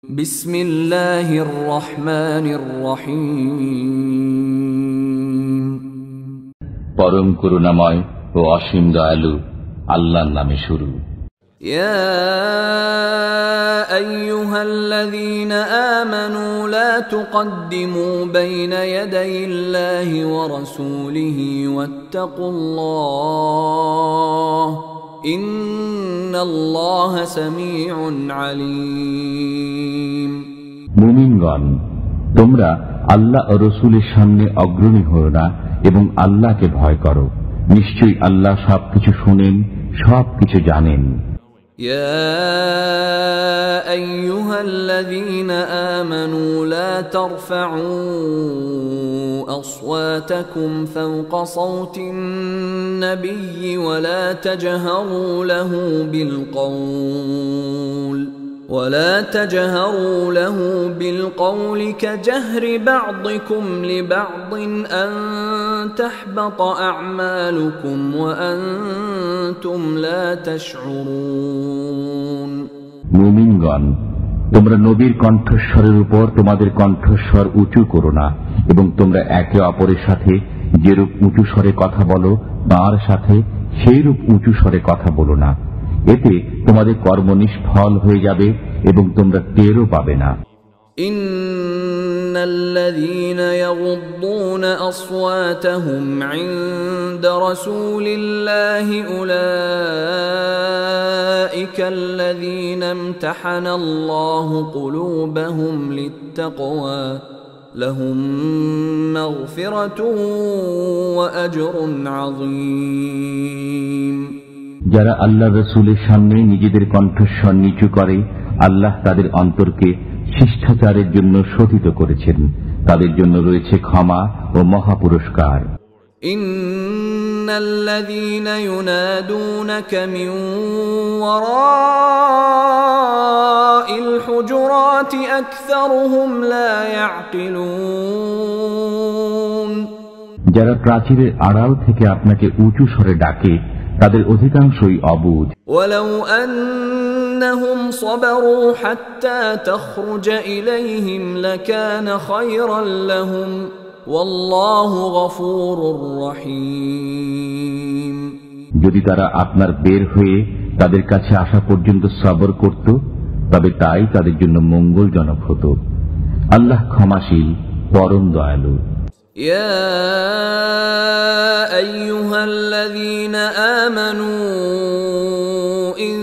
বিসমিল্লাহির রহমানির রহিম। পরম করুণাময় ও অসীম দয়ালু আল্লাহর নামে শুরু। ইয়া আইয়ুহাল্লাযীনা আমানু লা তুকদ্দিমু বাইনা ইয়াদাইল্লাহি ওয়া রাসূলিহি ওয়াত্তাকুল্লাহ ইন্নাল্লাহা সামিউন আলীম। মুমিনগণ, তোমরা আল্লাহ ও রাসূলের সামনে অগ্রণী হও না এবং আল্লাহকে ভয় করো। নিশ্চয়ই আল্লাহ সবকিছু শুনেন, সবকিছু জানেন। يا أيها الذين آمنوا لا ترفعوا أصواتكم فوق صوت النبي ولا تجهروا له بالقول كجهر بعضكم لبعض أن تحبط أعمالكم وأنتم لا تشعرون। মুমিনগণ, তোমরা নবীর কণ্ঠস্বরের উপর তোমাদের কণ্ঠস্বর উঁচু করো না এবং তোমরা একে অপরের সাথে যেরূপ উঁচু স্বরে কথা বলো তার সাথে সেইরূপ উঁচু স্বরে কথা বলো না। এতে তোমাদের কর্ম নিষ্ফল হয়ে যাবে এবং তোমরা টেরও পাবে না। ইন্নাল্লাযীনা ইয়াগুদ্দুনা আসওয়াতাহুম ইনদা রাসূলিল্লাহি উলাইকাল্লাযীনা ইমতাহানাল্লাহু কুলুবাহুম লিত্তাকওয়া লাহুম মাগফিরাতুন ওয়া আজরুন আযীম। যারা আল্লাহ রাসূলের সামনে নিজেদের কণ্ঠস্বর নিচু করে, আল্লাহ তাদের অন্তরকে শিষ্টাচারের জন্য শোধিত করেছেন। তাদের জন্য রয়েছে ক্ষমা ও মহাপুরস্কার। ইন্নাল্লাযীনা ইউনাদুনাকা মিন ওয়ারাইল হুজুরাতি আকসারুহুম লা ইয়াকিলুন। যারা প্রাচীরের আড়াল থেকে আপনাকে উঁচু স্বরে ডাকে তাদের অধিকাংশই অবুঝ। ওয়ালাউ আন্নাহুম সাবারু হাত্তা তাখরুজা ইলাইহিম লাকানা খায়রান লাহুম ওয়াল্লাহু গফুরুর রহিম। যদি তারা আপনার বের হয়ে তাদের কাছে আসা পর্যন্ত সবর করত তবে তাই তাদের জন্য মঙ্গলজনক হতো। আল্লাহ ক্ষমাশীল, পরম দয়ালু। يا أيها الذين آمنوا إن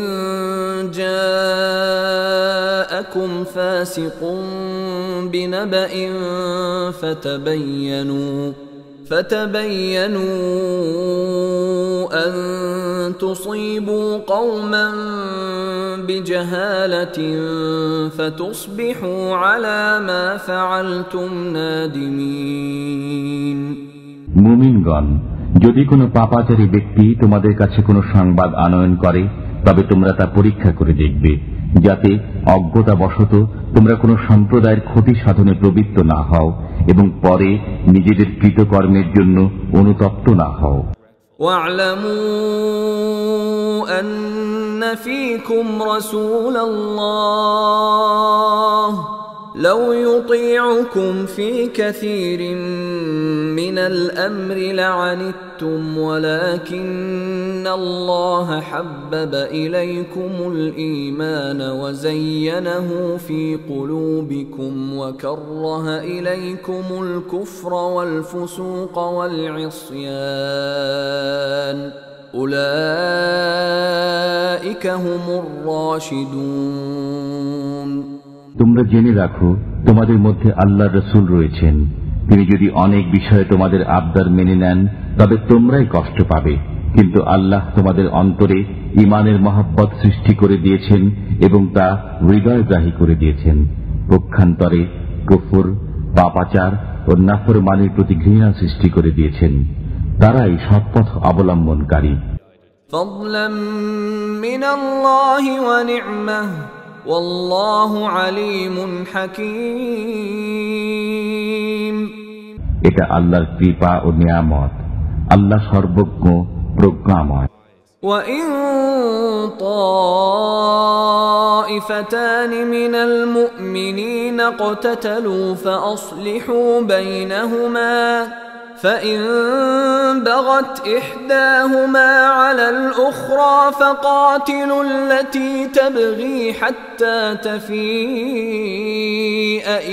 جاءكم فاسق بنبأ فتبينوا أن تصيبوا قوما بجهالة فتصبحوا على ما فعلتم نادمين। মুমিনগণ, যদি কোনো পাপাচারী ব্যক্তি তোমাদের কাছে কোনো সংবাদ আনয়ন করে তবে তোমরা তা পরীক্ষা করে দেখবে, যাতে অজ্ঞতাবশত তোমরা কোনো সম্প্রদায়ের ক্ষতি সাধনে প্রবৃত্ত না হও এবং পরে নিজেদের কৃতকর্মের জন্য অনুতপ্ত না হও। واعلموا أن فيكم رسول الله لو يطيعكم في كثير من الأمر لعنتم ولكن الله حبب إليكم الإيمان وزينه في قلوبكم وكره إليكم الكفر والفسوق والعصيان أولئك هم الراشدون। তোমরা জেনে রাখো, তোমাদের মধ্যে আল্লাহর রাসূল রয়েছেন। তিনি যদি অনেক বিষয়ে তোমাদের আবদার মেনে নেন তবে তোমরাই কষ্ট পাবে, কিন্তু আল্লাহ তোমাদের অন্তরে ঈমানের মহব্বত সৃষ্টি করে দিয়েছেন এবং তা হৃদয়গ্রাহী করে দিয়েছেন। পক্ষান্তরে কুফর, পাপাচার ও নাফরমানির প্রতি ঘৃণা সৃষ্টি করে দিয়েছেন। তারাই সৎপথ অবলম্বনকারী। ফাদলাম মিনাল্লাহি ওয়া নি'মাহ ওয়াল্লাহু আলীমুন হাকীম। এটা আল্লাহর কৃপা ও নিয়ামত। আল্লাহ সর্বজ্ঞ, প্রজ্ঞাময়। وَإِن طَائِفَ طائفتان من المؤمنين اقتتلوا فأصلحوا بينهما فإن بغت إحداهما على الأخرى فقاتلوا التي تبغي حتى تفيء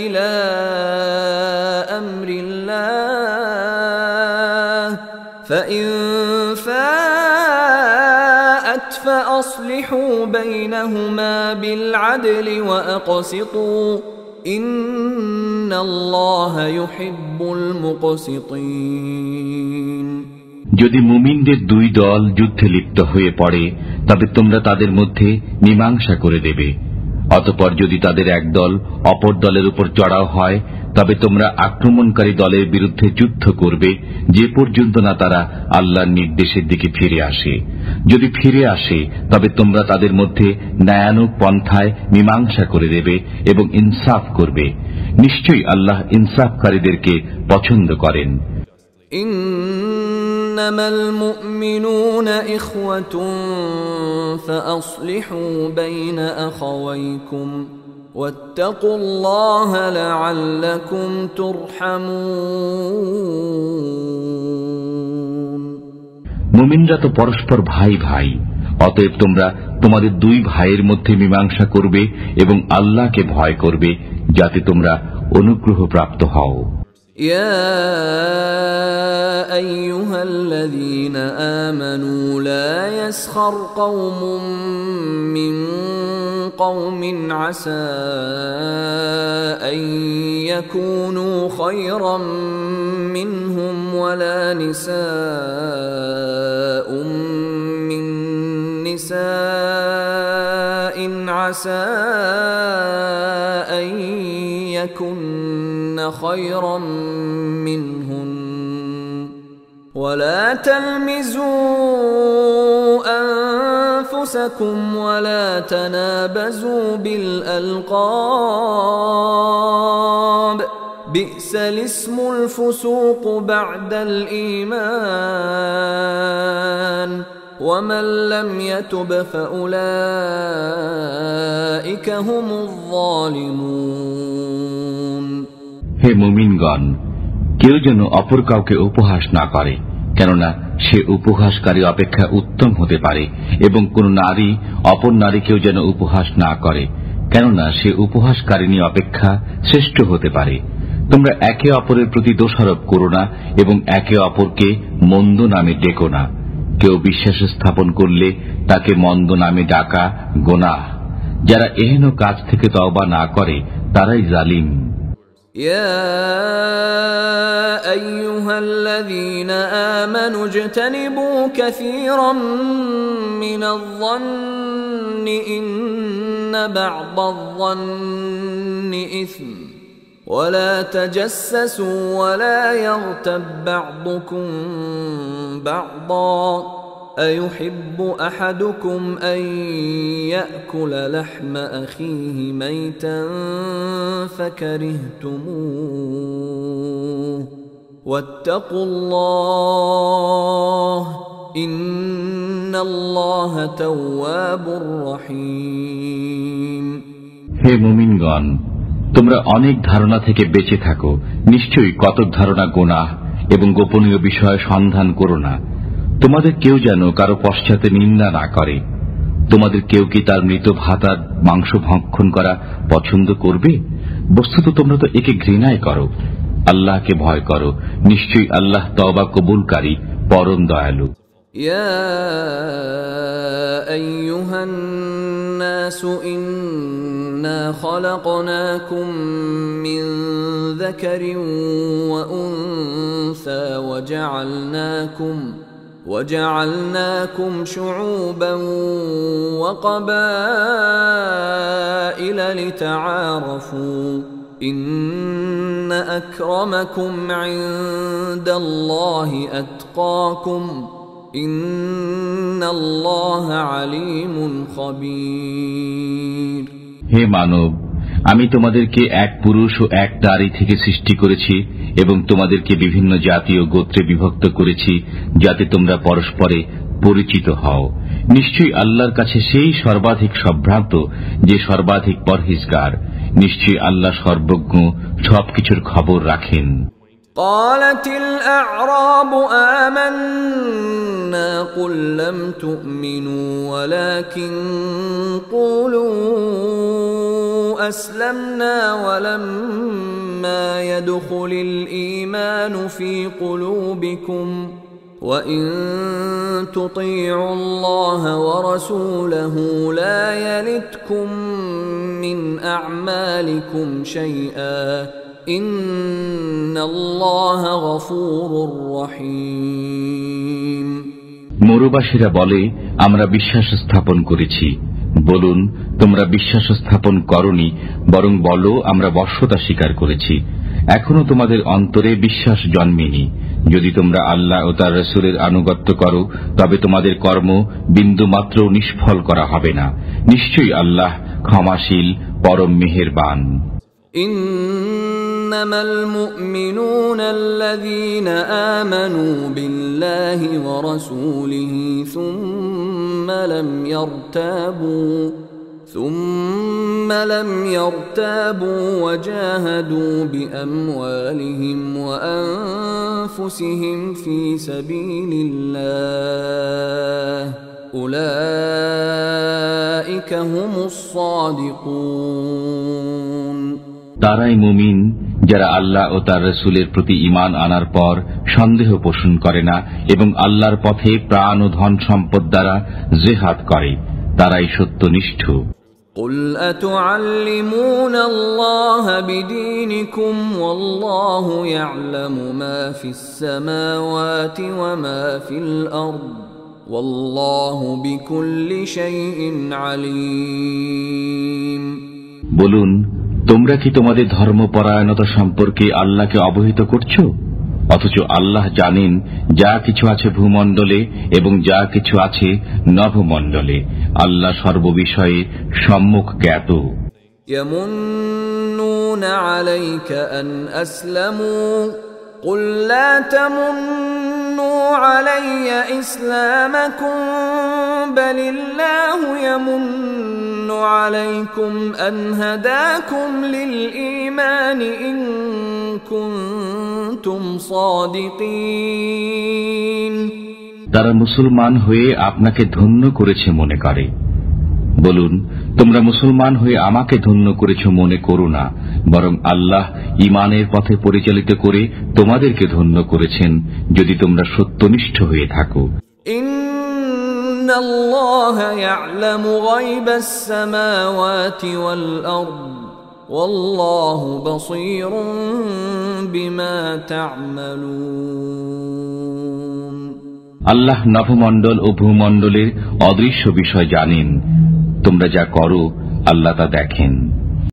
إلى أمر الله فإن فاءت فأصلحوا بينهما بالعدل وأقسطوا إن الله يحب المقسطين যদি মুমিনদের দুই দল যুদ্ধে লিপ্ত হয়ে পড়ে তবে তোমরা তাদের মধ্যে মীমাংসা করে দেবে। অতঃপর যদি তাদের এক দল অপর দলের উপর চড়াও হয় তবে তোমরা আক্রমণকারী দলের বিরুদ্ধে যুদ্ধ করবে যে পর্যন্ত না তারা আল্লাহর নির্দেশের দিকে ফিরে আসে। যদি ফিরে আসে তবে তোমরা তাদের মধ্যে ন্যায়ানুগ পন্থায় মীমাংসা করে দেবে এবং ইনসাফ করবে। নিশ্চয়ই আল্লাহ ইনসাফকারীদেরকে পছন্দ করেন। إنما المؤمنون إخوة فأصلحوا بين أخويكم واتقوا الله لعلكم ترحمون মুমিনরা তো পরস্পর ভাই ভাই, অতএব তোমরা তোমাদের দুই ভাইয়ের মধ্যে মীমাংসা করবে এবং আল্লাহকে ভয় করবে যাতে তোমরা অনুগ্রহ প্রাপ্ত হও। يا أيها الذين آمنوا لا يسخر قوم من قوم عسى أن يكونوا خيرا منهم ولا نساء من نساء عسى أن يكن خيرا منهن ولا تلمزوا أنفسكم ولا تنابزوا بالألقاب بئس الاسم الفسوق بعد الإيمان ومن لم يتب فأولئك هم الظالمون হে মুমিনগণ, কেউ যেন অপর কাউকে উপহাস না করে, কেননা সে উপহাসকারী অপেক্ষা উত্তম হতে পারে, এবং কোন নারী অপর নারীকেও যেন উপহাস না করে, কেননা সে উপহাসকারিণী অপেক্ষা শ্রেষ্ঠ হতে পারে। তোমরা একে অপরের প্রতি দোষারোপ করো না এবং একে অপরকে মন্দ নামে ডেকো না। কেউ বিশ্বাস স্থাপন করলে তাকে মন্দ নামে ডাকা গোনাহ। যারা এহেন কাজ থেকে তওবা না করে তারাই জালিম। يا أيها الذين آمنوا اجتنبوا كثيرا من الظن إن بعض الظن إثم ولا تجسسوا ولا يغتب بعضكم بعضا أيحب أحدكم أن يأكل لحم أخيه ميتا فكرهتموه واتقوا الله إن الله تواب رحيم হে মুমিনগণ, তোমরা অনেক ধারণা থেকে বেঁচে থাকো। নিশ্চয়ই কতক ধারণা গুনাহ এবং গোপনীয় বিষয় সন্ধান করো না। তোমাদের কেউ যেন কারো পশ্চাতে নিন্দা না করে। তোমাদের কেউ কি তার মৃত ভাতার মাংস ভক্ষণ করা পছন্দ করবে? বস্তুত তোমরা তো একে ঘৃণাই করো। আল্লাহকে ভয় করো, নিশ্চয়ই আল্লাহ তওবা কবুলকারী, পরম দয়ালু। يا أيها الناس إنا خلقناكم من ذكر وأنثى وجعلناكم شعوبا وقبائل لتعارفوا إن أكرمكم عند الله أتقاكم إن الله عليم خبير হে মানব, আমি তোমাদেরকে এক পুরুষ ও এক নারী থেকে সৃষ্টি করেছি এবং তোমাদেরকে বিভিন্ন জাতি ও গোত্রে বিভক্ত করেছি যাতে তোমরা পরস্পরে পরিচিত হও। নিশ্চয়ই আল্লাহর কাছে সেই সর্বাধিক সম্ভ্রান্ত যে সর্বাধিক পরহেজগার। নিশ্চয়ই আল্লাহ সর্বজ্ঞ, সবকিছুর খবর রাখেন। قالت الأعراب آمنا قل لم تؤمنوا ولكن قولوا أسلمنا ولما يدخل الإيمان في قلوبكم وإن تطيعوا الله ورسوله لا يلتكم من أعمالكم شيئا ইন্নাল্লাহা গফুরুর রহিম। মরুবাসীরা বলে, আমরা বিশ্বাস স্থাপন করেছি। বলুন, তোমরা বিশ্বাস স্থাপন করনি, বরং বলো আমরা বশ্যতা স্বীকার করেছি। এখনো তোমাদের অন্তরে বিশ্বাস জন্মেনি। যদি তোমরা আল্লাহ ও তার রাসূলের আনুগত্য করো, তবে তোমাদের কর্ম বিন্দুমাত্র নিষ্ফল করা হবে না। নিশ্চয়ই আল্লাহ ক্ষমাশীল, পরম মেহেরবান। إنما المؤمنون الذين آمنوا بالله ورسوله ثم لم يرتابوا وجاهدوا بأموالهم وأنفسهم في سبيل الله أولئك هم الصادقون। তারাই মুমিন যারা আল্লাহ ও তার রাসূলের প্রতি ঈমান আনার পর সন্দেহ পোষণ করে না এবং আল্লাহর পথে প্রাণ ও ধন সম্পদ দ্বারা জিহাদ করে, তারাই সত্যনিষ্ঠ। قل أتعلمون الله بدينكم والله يعلم ما في السماوات وما في الأرض والله بكل شيء عليم। বলুন, তোমরা কি তোমাদের ধর্মপরায়ণতা সম্পর্কে আল্লাহকে অবহিত করছো? অথচ আল্লাহ জানেন যা কিছু আছে ভূমণ্ডলে এবং যা কিছু আছে নভমণ্ডলে। আল্লাহ সর্ববিষয়ে সম্যক জ্ঞাত। ইয়ামুন্নুনা আলাইকা আন আসলামু কুল লা তামুন্নু আলাইয়া ইসলামাকুম বালিল্লাহু ইয়ামুন্নু আলাইকুম আন হাদাকুম লিল ঈমান ইন কুনতুম সাদিকিন। তারা মুসলমান হয়ে আপনাকে ধন্য করেছে মনে করে। বলুন, তোমরা মুসলমান হয়ে আমাকে ধন্য করেছ মনে করো না, বরং আল্লাহ ঈমানের পথে পরিচালিত করে তোমাদেরকে ধন্য করেছেন যদি তোমরা সত্যনিষ্ঠ হয়ে থাকো। ইন্নাল্লাহা ইয়া'লামু গায়বাস সামাওয়াতি ওয়াল আরদ ওয়াল্লাহু বাসীরুম বিমা তা'মালুন। আল্লাহ নভমণ্ডল ও ভূমণ্ডলের অদৃশ্য বিষয় জানেন। তোমরা যা করো আল্লাহ তা দেখেন।